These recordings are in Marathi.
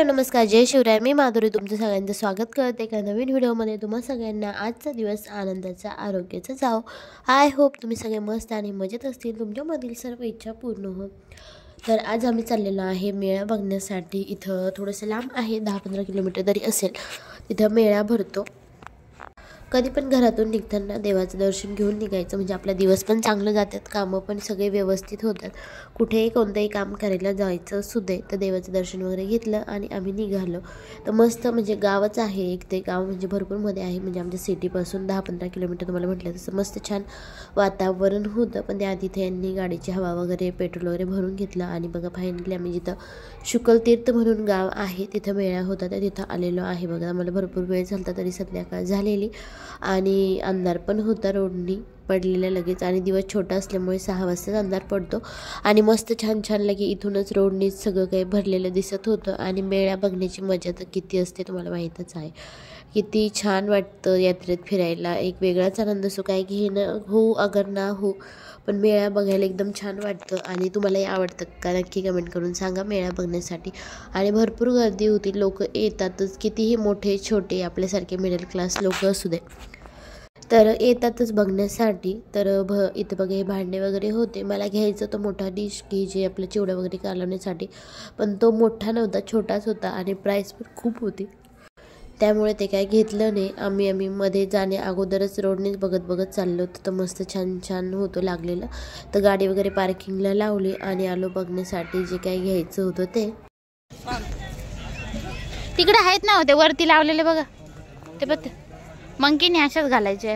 नमस्कार, जय शिवराय. मी माधुरी तुमचं सगळ्यांचं स्वागत करते एका नवीन व्हिडिओमध्ये. तुम्हा सगळ्यांना आजचा दिवस आनंदाचा, आरोग्याचा जाओ. आय होप तुम्ही सगळे मस्त आणि मजेत असतील, तुमच्यामधील सर्व इच्छा पूर्ण हो. तर आज आम्ही चाललेलो आहे मेळा बघण्यासाठी. इथं थोडंसं लांब आहे, 10-15 किलोमीटर तरी असेल. तिथं मेळा भरतो. कधी पण घरातून निघताना देवाचं दर्शन घेऊन निघायचं, म्हणजे आपला दिवस पण चांगलं जातात, कामं पण सगळे व्यवस्थित होतात. कुठेही कोणतंही काम करायला जायचं असू दे तर देवाचं दर्शन वगैरे घेतलं आणि आम्ही निघालो. तर मस्त म्हणजे गावच आहे एक, ते गाव म्हणजे भरपूर मध्ये आहे, म्हणजे आमच्या सिटीपासून 10-15 किलोमीटर तुम्हाला म्हटलं तसं मस्त छान वातावरण होतं. पण त्या तिथे यांनी गाडीची हवा वगैरे पेट्रोल वगैरे भरून घेतलं. आणि बघा फायनली आम्ही जिथं शुकलतीर्थ म्हणून गाव आहे तिथं मेळा होता, तर तिथं आलेलो आहे. बघा आम्हाला भरपूर वेळ झाला तरी संध्याकाळ झालेली आणि अंधार पण होता रोडनी पडलेला लगेच. आणि दिवस छोटा असल्यामुळे 6 वाजताच अंधार पडतो. आणि मस्त छान छान लगे इथूनच रोडनीच सगळं काही भरलेलं दिसत होतं. आणि मेळा बघण्याची मजा तर किती असते तुम्हाला माहीतच आहे. किती छान वाटतं यात्रेत फिरायला, एक वेगळाच आनंद असतो. काय घेणं हो अगर ना हो, पण मेळा बघायला एकदम छान वाटतं. आणि तुम्हालाही आवडतं का नक्की कमेंट करून सांगा मेळा बघण्यासाठी. आणि भरपूर गर्दी होती, लोक येतातच, कितीही मोठे छोटे आपल्यासारखे मिडल क्लास लोक असू दे तर येतातच बघण्यासाठी. तर इथं बघा हे भांडे वगैरे होते. मला घ्यायचं तो मोठा डिश की जे आपलं चिवडा वगैरे कालवण्यासाठी, पण तो मोठा नव्हता, छोटाच होता आणि प्राईस पण खूप होती, त्यामुळे ते काय घेतलं नाही. आम्ही मध्ये जाण्या अगोदरच रोडनेच बघत बघत चाललो होतो. तर मस्त छान छान होतं लागलेलं. तर गाडी वगैरे पार्किंगला लावली आणि आलो बघण्यासाठी जे काही घ्यायचं होतं ते. तिकडे आहेत ना होते वरती लावलेले बघा, ते बघ मंकीने अशाच घालायचे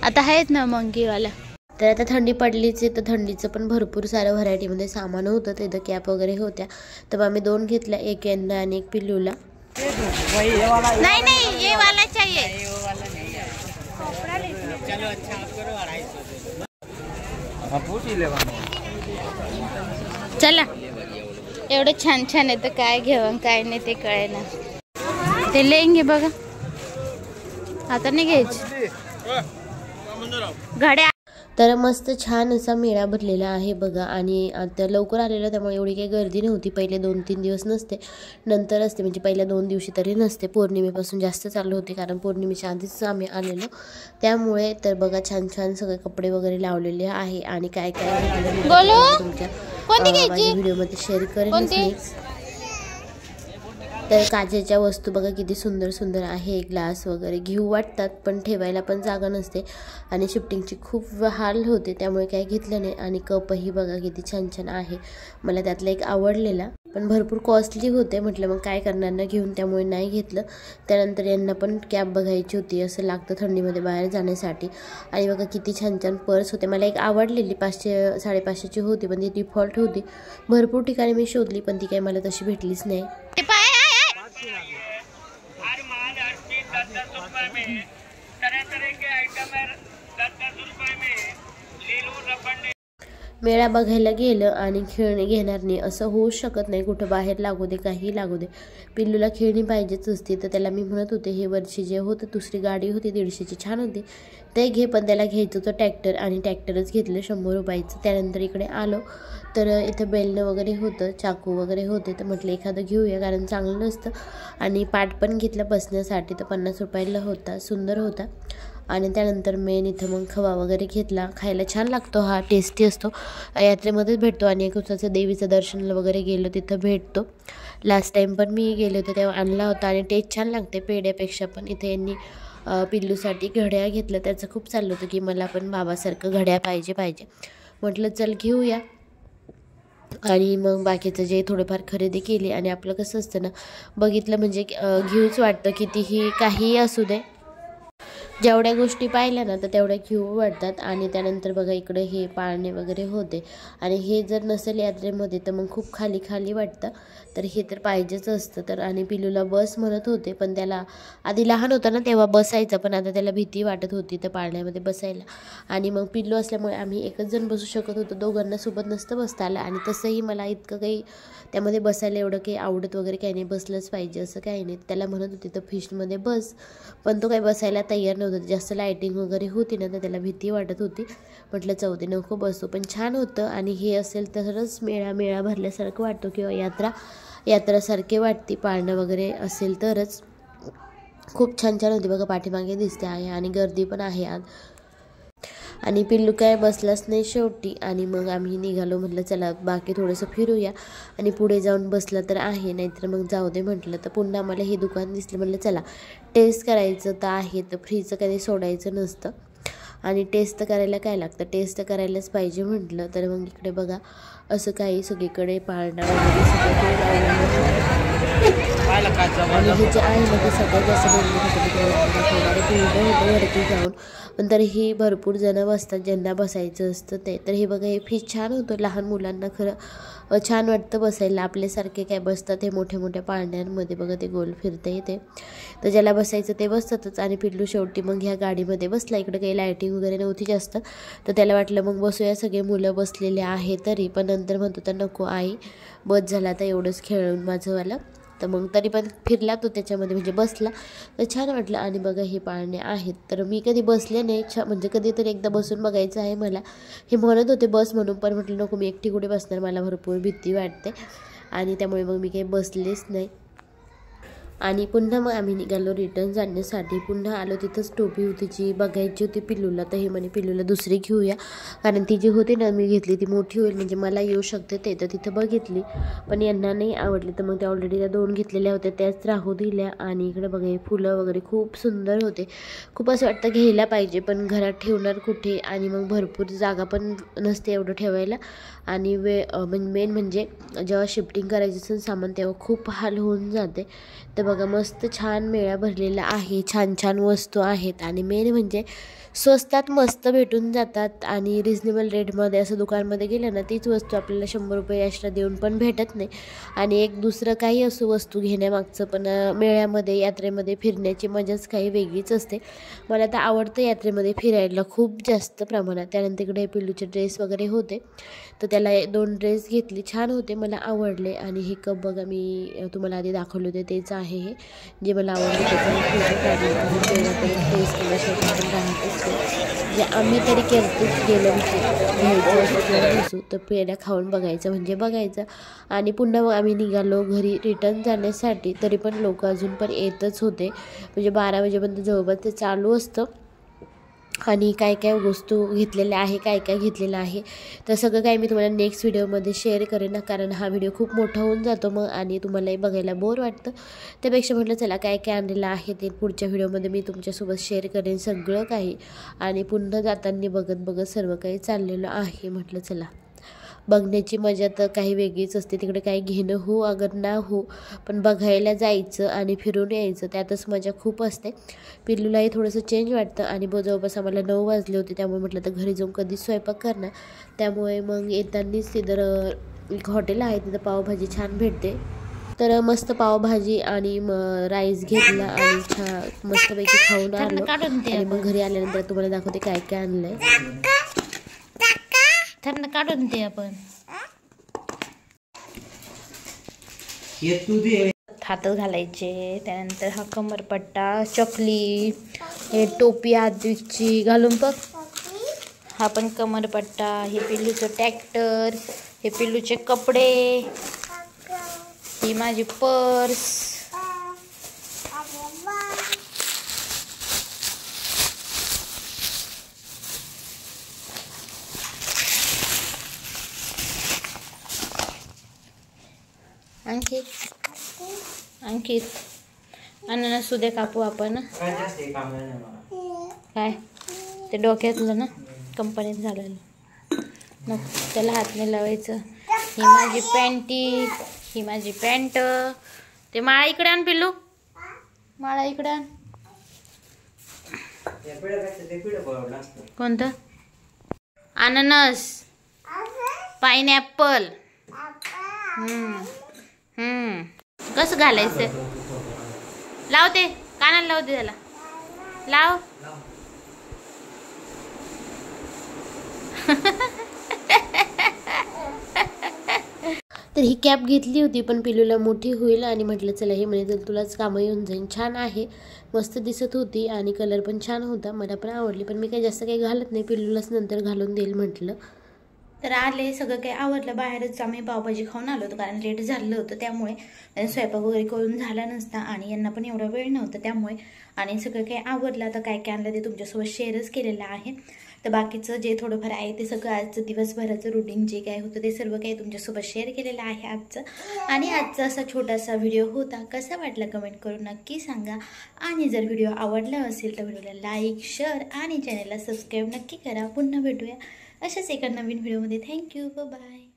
आता आहेत ना मंकीवाल्या. तर आता थंडी पडलीच आहे, तर थंडीचं पण भरपूर सारं व्हरायटीमध्ये सामान होतं. तिथं कॅप वगैरे होत्या, तर आम्ही 2 घेतल्या, एक यांना आणि एक पिल्लूला. नहीं नहीं ये वाला चाहिए. चला एवढं छान छान आहे तर काय घेऊ काय नाही ते कळेना. ते लेंगे बघा, आता नाही घ्यायची घड्या. तर मस्त छान असा मेळा भरलेला आहे बघा. आणि आता लवकर आलेलं त्यामुळे एवढी काही गर्दी नव्हती. पहिले 2-3 दिवस नसते, नंतर असते, म्हणजे पहिल्या 2 दिवशी तरी नसते. पौर्णिमेपासून जास्त चालू होते, कारण पौर्णिमेच्या आधीच आम्ही आलेलो त्यामुळे. तर बघा छान छान सगळे कपडे वगैरे लावलेले आहे. आणि काय काय तुमच्या माझ्या व्हिडिओमध्ये शेअर करेन. तर काचेच्या वस्तू बघा किती सुंदर सुंदर आहे. ग्लास वगैरे घेऊ वाटतात, पण ठेवायला पण जागा नसते आणि शिफ्टिंगची खूप हाल होते, त्यामुळे काही घेतलं नाही. आणि कपही बघा किती छान छान आहे. मला त्यातला एक आवडलेला, पण भरपूर कॉस्टली होते. म्हटलं मग काय करणार ना घेऊन, त्यामुळे नाही घेतलं. त्यानंतर यांना पण कॅप बघायची होती, असं लागतं थंडीमध्ये बाहेर जाण्यासाठी. आणि बघा किती छान छान पर्स होते. मला एक आवडलेली 500-550ची होती, पण ती डिफॉल्ट होती. भरपूर ठिकाणी मी शोधली, पण ती काही मला तशी भेटलीच नाही. मेळा बघायला गेलं आणि खेळणी घेणार नाही असं होऊ शकत नाही. कुठं बाहेर लागू दे, काही लागू दे, पिल्लूला खेळणी पाहिजेच असते. तर त्याला मी म्हणत होते हे वर्षी जे होतं दुसरी गाडी होती 150ची, छान होती, ते घे, पण त्याला घ्यायचं होतं ट्रॅक्टर, आणि ट्रॅक्टरच घेतलं 100 रुपयाचं. त्यानंतर इकडे आलो तर इथं बेलणं वगैरे होतं, चाकू वगैरे होते, तर म्हटलं एखादं घेऊया कारण चांगलं नसतं. आणि पाट पण घेतला बसण्यासाठी, तर 50 रुपयाला होता, सुंदर होता. आणि त्यानंतर मेन इथं मग खवा वगैरे घेतला. खायला छान लागतो हा, टेस्टी असतो, यात्रेमध्येच भेटतो. आणि एक दिवसाचं देवीचं दर्शनाला वगैरे गेलो तिथं भेटतो. लास्ट टाईम पण मी गेले होते तेव्हा आणला होता आणि टेस्ट छान लागते पेढ्यापेक्षा. पण इथे यांनी पिल्लूसाठी घड्याळ घेतलं, त्याचं खूप चाललं होतं की मला पण बाबासारखं घड्याळ पाहिजे. म्हटलं चल घेऊया. आणि मग बाकीचं जे थोडंफार खरेदी केली. आणि आपलं कसं असतं ना, बघितलं म्हणजे घेऊच वाटतं, कितीही काहीही असू दे, जेवढ्या गोष्टी पाहिल्या ना तर तेवढ्या घेऊ वाटतात. आणि त्यानंतर बघा इकडे हे पाळणे वगैरे होते. आणि हे जर नसेल यात्रेमध्ये तर मग खूप खाली खाली वाटतं, तर हे तर पाहिजेच असतं. तर आणि पिलूला बस म्हणत होते, पण त्याला आधी लहान होता ना तेव्हा बसायचं, पण आता त्याला भीती वाटत होती तर पाळण्यामध्ये बसायला. आणि मग पिल्लू असल्यामुळे आम्ही एकच जण बसू शकत होतो, दोघांना सोबत नसतं बसता आलं. आणि तसंही मला इतकं काही त्यामध्ये बसायला एवढं काही आवडत वगैरे काही नाही, बसलंच पाहिजे असं काही नाही. त्याला म्हणत होती तर फिशमध्ये बस, पण तो काही बसायला तयार नव्हता. नव्हतं, जास्त लायटिंग वगैरे होती ना तर त्याला भीती वाटत होती. म्हटलं जाऊ दे नको बसू, पण छान होतं. आणि हे असेल तरच मेळा भरल्यासारखं वाटतो किंवा यात्रासारखे वाटते. पाळणं वगैरे असेल तरच. खूप छान होती बघा, पाठीमागे दिसते आहे आणि गर्दी पण आहे आज. आणि पिल्लू काय बसलाच नाही शेवटी. आणि मग आम्ही निघालो, म्हटलं चला बाकी थोडंसं फिरूया. आणि पुढे जाऊन बसलं तर आहे, नाहीतर मग जाऊ दे म्हटलं. तर पुन्हा आम्हाला हे दुकान दिसलं, म्हटलं चला टेस्ट करायचं तर आहे, तर फ्रीचं कधी सोडायचं नसतं. आणि टेस्ट करायला काय लागतं, टेस्ट करायलाच पाहिजे म्हटलं. तर मग इकडे बघा असं काही सगळीकडे पाळणा वगैरे सगळं आणि हे जे आहे ना ते सगळ्यात जास्त वरती जाऊन. पण तरीही भरपूर जणं बसतात ज्यांना बसायचं असतं ते. तर हे बघा हे फीस छान होतं, लहान मुलांना खरं छान वाटतं बसायला. आपल्यासारखे काय बसतात हे मोठ्या पाळण्यांमध्ये बघा, ते गोल फिरते येते. तर ज्याला बसायचं ते बसतातच. आणि पिल्लू शेवटी मग ह्या गाडीमध्ये बसला. इकडे काही लायटिंग वगैरे नव्हती जास्त, तर त्याला वाटलं मग बसूया, सगळे मुलं बसलेले आहे तरी. पण नंतर म्हणतो तर नको आई, बस झाला तर एवढंच खेळून माझंवाला. तर मग तरी पण फिरला तो त्याच्यामध्ये, म्हणजे बसला तर छान वाटलं. आणि बघा हे पाळणे आहेत, तर मी कधी बसले नाही, म्हणजे कधीतरी एकदा बसून बघायचं आहे मला. हे म्हणत होते बस म्हणून, पण म्हटलं नको, मी एकटी कुठे बसणार, मला भरपूर भीती वाटते. आणि त्यामुळे मग मी काही बसलेच नाही. आणि पुन्हा मग आम्ही निघालो रिटर्न जाण्यासाठी. पुन्हा आलो, तिथंच टोपी होती जी बघायची होती पिल्लूला. तर हे म्हणे पिल्लूला दुसरी घेऊया, कारण ती जी होती ना मी घेतली ती मोठी होईल, म्हणजे मला येऊ शकते ते. तर तिथं बघितली पण यांना नाही आवडली, तर मग त्या ऑलरेडी त्या 2 घेतलेल्या होत्या त्याच राहू दिल्या. आणि इकडे बघा हे फुलं वगैरे खूप सुंदर होते. खूप असं वाटतं घ्यायला पाहिजे, पण घरात ठेवणार कुठे, आणि मग भरपूर जागा पण नसते एवढं ठेवायला. आणि मेन म्हणजे जेव्हा शिफ्टिंग करायचं असेल सामान तेव्हा खूप हाल होऊन जाते. तर बघा मस्त छान मेळा भरलेला आहे, छान वस्तू आहेत. आणि मेन म्हणजे स्वस्तात मस्त भेटून जातात आणि रिजनेबल रेटमध्ये. असं दुकानमध्ये गेलं ना तीच वस्तू आपल्याला 100 रुपये एक्स्ट्रा देऊन पण भेटत नाही. आणि एक दुसरं काही असो वस्तू घेण्यामागचं पण मेळ्यामध्ये यात्रेमध्ये फिरण्याची मजाच काही वेगळीच असते. मला तर आवडतं यात्रेमध्ये फिरायला खूप जास्त प्रमाणात. त्यानंतर इकडे पिल्लूचे ड्रेस वगैरे होते, तर त्याला 2 ड्रेस घेतले, छान होते, मला आवडले. आणि हे कप बघा मी तुम्हाला आधी दाखवले होते तेच आहे हे, जे मला आवडले जे आम्ही तरी करतोच, गेलं घ्यायचं तर पेढ्या खाऊन बघायचं म्हणजे बघायचं. आणि पुन्हा मग आम्ही निघालो घरी रिटर्न जाण्यासाठी. तरी पण लोक अजून पण येतच होते, म्हणजे 12 वाजेपर्यंत जवळपास ते चालू असतं. आणि काय वस्तू घेतलेल्या आहे, काय घेतलेलं आहे, तर सगळं काही मी तुम्हाला नेक्स्ट व्हिडिओमध्ये शेअर करेन, कारण हा व्हिडिओ खूप मोठा होऊन जातो मग, आणि तुम्हालाही बघायला बोर वाटतं. त्यापेक्षा म्हटलं चला काय आणलेलं आहे ते पुढच्या व्हिडिओमध्ये मी तुमच्यासोबत शेअर करेन सगळं काही. आणि पुन्हा जाताना बघत सर्व काही चाललेलं आहे. म्हटलं चला बघण्याची मजा तर काही वेगळीच असते. तिकडे काही घेणं हो अगर ना हो, पण बघायला जायचं आणि फिरून यायचं त्यातच मजा खूप असते. पिल्लूलाही थोडंसं चेंज वाटतं. आणि जवळपास आम्हाला 9 वाजले होते, त्यामुळे म्हटलं तर घरी जाऊन कधीच स्वयंपाक करणार. त्यामुळे मग येतानाच तिथं एक हॉटेल आहे, तिथं पावभाजी छान भेटते. तर मस्त पावभाजी आणि राईस घेतला आणि मस्तपैकी खाऊन आलो. आणि मग घरी आल्यानंतर तुम्हाला दाखवते काय आणलंय. थंड काढून ते आपण हातात घालायचे. त्यानंतर हा कमरपट्टा, चकली, हे टोपी आदिची घालून बघ, हा पण कमरपट्टा, हे पिल्लूचं ट्रॅक्टर, हे पिल्लूचे कपडे, ही माझी पर्स, अंकित अननस उद्या कापू आपण. काय ते डोक्यातलं ना कंपनीत झालेलं, मग त्याला हात नाही लावायचं. ही माझी पॅन्टी, ही माझी पॅन्ट. ते माळा इकडे आण पिल्लू, माळा इकडे आण. कोणतं अननस, पाइनॲपल. कसं घालायचं, लावते कानाला, लावते त्याला, लाव. तर ही कॅप घेतली होती, पण पिलूला मोठी होईल आणि म्हटलं चला हे म्हणे तर तुलाच कामं येऊन जाईल. छान आहे, मस्त दिसत होती आणि कलर पण छान होता, मला पण आवडली. पण मी काही जास्त काही घालत नाही, पिलूलाच नंतर घालून देईल म्हटलं. तर आले सगळं काही आवडलं. बाहेरच आम्ही पावभाजी खाऊन आलो होतो कारण लेट झालं होतं, त्यामुळे स्वयंपाक वगैरे करून झाला नसता आणि यांना पण एवढा वेळ नव्हता त्यामुळे. आणि सगळं काही आवडलं. आता काय काय आणलं ते तुमच्यासोबत शेअरच केलेलं आहे. तर बाकीचं जे थोडंफार आहे ते सगळं आजचं दिवसभराचं रुटीन जे काय होतं ते सर्व काही तुमच्यासोबत शेअर केलेलं आहे आजचं. आणि आजचा असा छोटासा व्हिडिओ होता. कसा वाटला कमेंट करून नक्की सांगा. आणि जर व्हिडिओ आवडला असेल तर व्हिडिओला लाईक, शेअर आणि चॅनलला सबस्क्राईब नक्की करा. पुन्हा भेटूया अशाच एका नवीन व्हिडिओमध्ये. Thank you, bye.